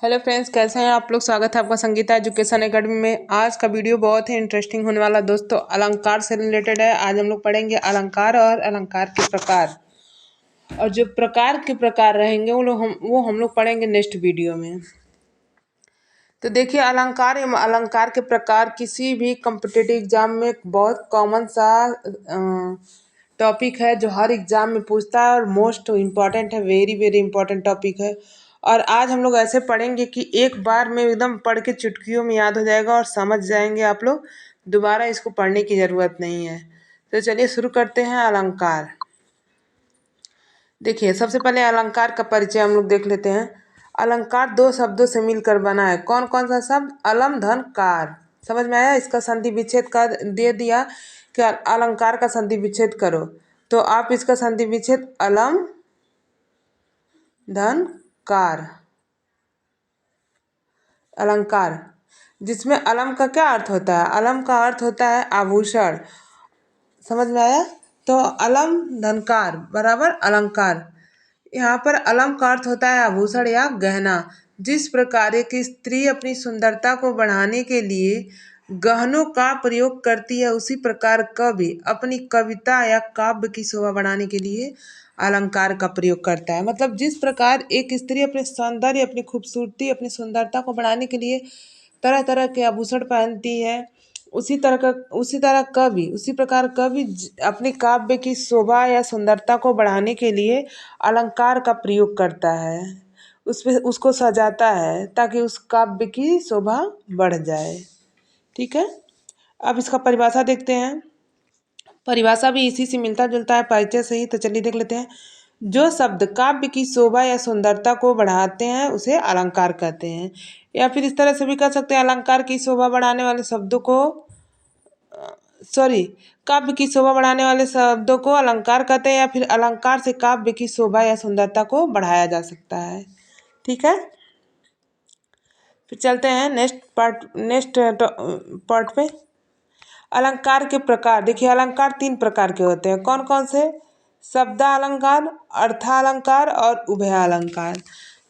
Hello friends, कैसे हैं आप लोग। स्वागत है आपका संगीता एजुकेशन एकेडमी में। आज का वीडियो बहुत ही इंटरेस्टिंग होने वाला दोस्तों, अलंकार से रिलेटेड है। आज हम लोग पढ़ेंगे अलंकार और अलंकार के प्रकार, और जो प्रकार के प्रकार रहेंगे वो हम लोग पढ़ेंगे नेक्स्ट वीडियो में। तो देखिए, अलंकार एवं अलंकार के प्रकार किसी भी कॉम्पिटिटिव एग्जाम में बहुत कॉमन सा टॉपिक है जो हर एग्जाम में पूछता है और मोस्ट इम्पॉर्टेंट है, वेरी वेरी इंपॉर्टेंट टॉपिक है। और आज हम लोग ऐसे पढ़ेंगे कि एक बार में एकदम पढ़ के चुटकियों में याद हो जाएगा और समझ जाएंगे आप लोग, दोबारा इसको पढ़ने की ज़रूरत नहीं है। तो चलिए शुरू करते हैं। अलंकार, देखिए सबसे पहले अलंकार का परिचय हम लोग देख लेते हैं। अलंकार दो शब्दों से मिलकर बना है। कौन कौन सा शब्द? अलम धन कार। समझ में आया? इसका संधि विच्छेद कर दे दिया कि अलंकार का संधि विच्छेद करो, तो आप इसका संधि विच्छेद अलम धन कार, अलंकार, जिसमें अलम का क्या अर्थ होता है? अलम का अर्थ होता है आभूषण। समझ में आया? तो अलम धनकार बराबर अलंकार। यहाँ पर अलम का अर्थ होता है आभूषण या गहना। जिस प्रकार एक स्त्री अपनी सुंदरता को बढ़ाने के लिए गहनों का प्रयोग करती है, उसी प्रकार कवि अपनी कविता या काव्य की शोभा बढ़ाने के लिए अलंकार का प्रयोग करता है। मतलब जिस प्रकार एक स्त्री अपने सौंदर्य, अपनी खूबसूरती, अपनी सुंदरता को बढ़ाने के लिए तरह तरह के आभूषण पहनती है, उसी प्रकार कवि अपने काव्य की शोभा या सुंदरता को बढ़ाने के लिए अलंकार का प्रयोग करता है। उसको सजाता है ताकि उस काव्य की शोभा बढ़ जाए। ठीक है, अब इसका परिभाषा देखते हैं। परिभाषा भी इसी से मिलता जुलता है, परिचय से ही। तो चलिए देख लेते हैं। जो शब्द काव्य की शोभा या सुंदरता को बढ़ाते हैं उसे अलंकार कहते हैं। या फिर इस तरह से भी कह सकते हैं, अलंकार की शोभा बढ़ाने वाले शब्दों को काव्य की शोभा बढ़ाने वाले शब्दों को अलंकार कहते हैं, या फिर अलंकार से काव्य की शोभा या सुंदरता को बढ़ाया जा सकता है। ठीक है, फिर चलते हैं नेक्स्ट पार्ट पे। अलंकार के प्रकार, देखिए अलंकार तीन प्रकार के होते हैं। कौन कौन से? शब्दालंकार, अर्थालंकार और उभयालंकार।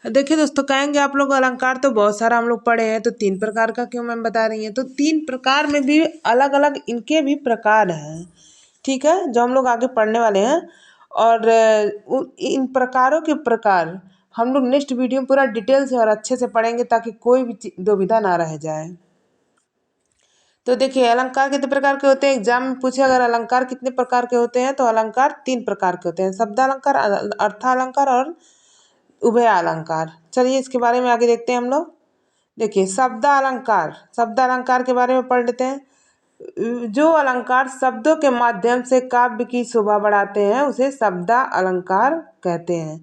देखिए दोस्तों, कहेंगे आप लोग अलंकार तो बहुत सारा हम लोग पढ़े हैं, तो तीन प्रकार का क्यों मैम बता रही हैं? तो तीन प्रकार में भी अलग अलग इनके भी प्रकार हैं। ठीक है, जो हम लोग आगे पढ़ने वाले हैं। और इन प्रकारों के प्रकार हम लोग नेक्स्ट वीडियो में पूरा डिटेल से और अच्छे से पढ़ेंगे, ताकि कोई भी दुविधा ना रह जाए। तो देखिए, अलंकार कितने प्रकार के होते हैं? एग्जाम में पूछे अगर अलंकार कितने प्रकार के होते हैं, तो अलंकार तीन प्रकार के होते हैं। शब्दालंकार, अर्थालंकार और उभयालंकार। चलिए इसके बारे में आगे देखते हैं हम लोग। देखिए शब्दालंकार के बारे में पढ़ लेते हैं। जो अलंकार शब्दों के माध्यम से काव्य की शोभा बढ़ाते हैं उसे शब्दालंकार कहते हैं।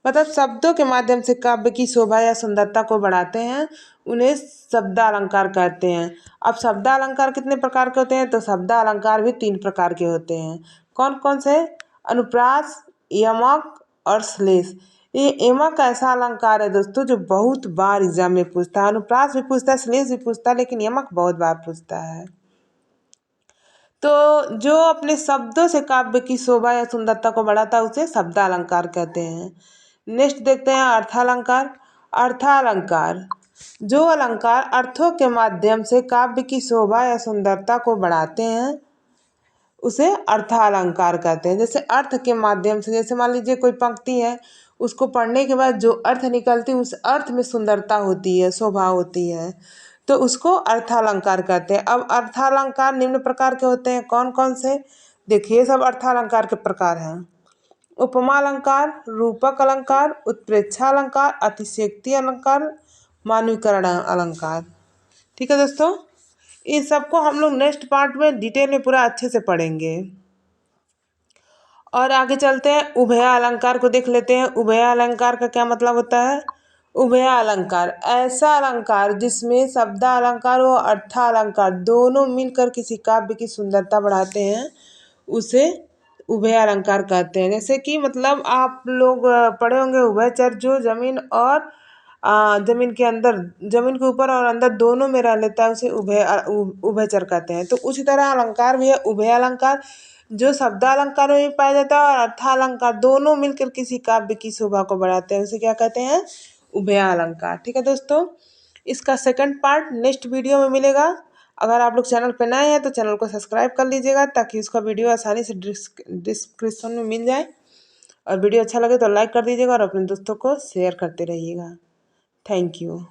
मतलब शब्दों के माध्यम से काव्य की शोभा या सुंदरता को बढ़ाते हैं, उन्हें शब्दालंकार कहते हैं। अब शब्दालंकार कितने प्रकार के होते हैं? तो शब्दालंकार भी तीन प्रकार के होते हैं। कौन कौन से? अनुप्रास, यमक और श्लेष। ये यमक ऐसा अलंकार है दोस्तों जो बहुत बार एग्जाम में पूछता है। अनुप्रास भी पूछता है, श्लेष भी पूछता है, लेकिन यमक बहुत बार पूछता है। तो जो अपने शब्दों से काव्य की शोभा या सुंदरता को बढ़ाता है उसे शब्दालंकार कहते हैं। नेक्स्ट देखते हैं अर्थालंकार। अर्थालंकार, जो अलंकार अर्थों के माध्यम से काव्य की शोभा या सुंदरता को बढ़ाते हैं उसे अर्थालंकार कहते हैं। जैसे अर्थ के माध्यम से, जैसे मान लीजिए कोई पंक्ति है, उसको पढ़ने के बाद जो अर्थ निकलती है उस अर्थ में सुंदरता होती है, शोभा होती है, तो उसको अर्थालंकार कहते हैं। अब अर्थालंकार निम्न प्रकार के होते हैं। कौन कौन से? देखिए, सब अर्थालंकार के प्रकार हैं। उपमा अलंकार, रूपक अलंकार, उत्प्रेक्षा अलंकार, अतिशयोक्ति अलंकार, मानवीकरण अलंकार। ठीक है दोस्तों, इन सबको हम लोग नेक्स्ट पार्ट में डिटेल में पूरा अच्छे से पढ़ेंगे। और आगे चलते हैं, उभया अलंकार को देख लेते हैं। उभया अलंकार का क्या मतलब होता है? उभया अलंकार ऐसा अलंकार जिसमें शब्दालंकार और अर्थालंकार दोनों मिलकर किसी काव्य की सुंदरता बढ़ाते हैं, उसे उभय अलंकार कहते हैं। जैसे कि मतलब आप लोग पढ़े होंगे उभयचर, जो जमीन और जमीन के अंदर, जमीन के ऊपर और अंदर दोनों में रह लेता है, उसे उभयचर कहते हैं। तो उसी तरह अलंकार भी है, उभय अलंकार, जो शब्दालंकार में भी पाया जाता है और अर्थालंकार दोनों मिलकर किसी काव्य की शोभा को बढ़ाते हैं, उसे क्या कहते हैं? उभया अलंकार। ठीक है दोस्तों, इसका सेकंड पार्ट नेक्स्ट वीडियो में मिलेगा। अगर आप लोग चैनल पर नए हैं तो चैनल को सब्सक्राइब कर लीजिएगा ताकि उसका वीडियो आसानी से डिस्क्रिप्शन में मिल जाए। और वीडियो अच्छा लगे तो लाइक कर दीजिएगा और अपने दोस्तों को शेयर करते रहिएगा। Thank you.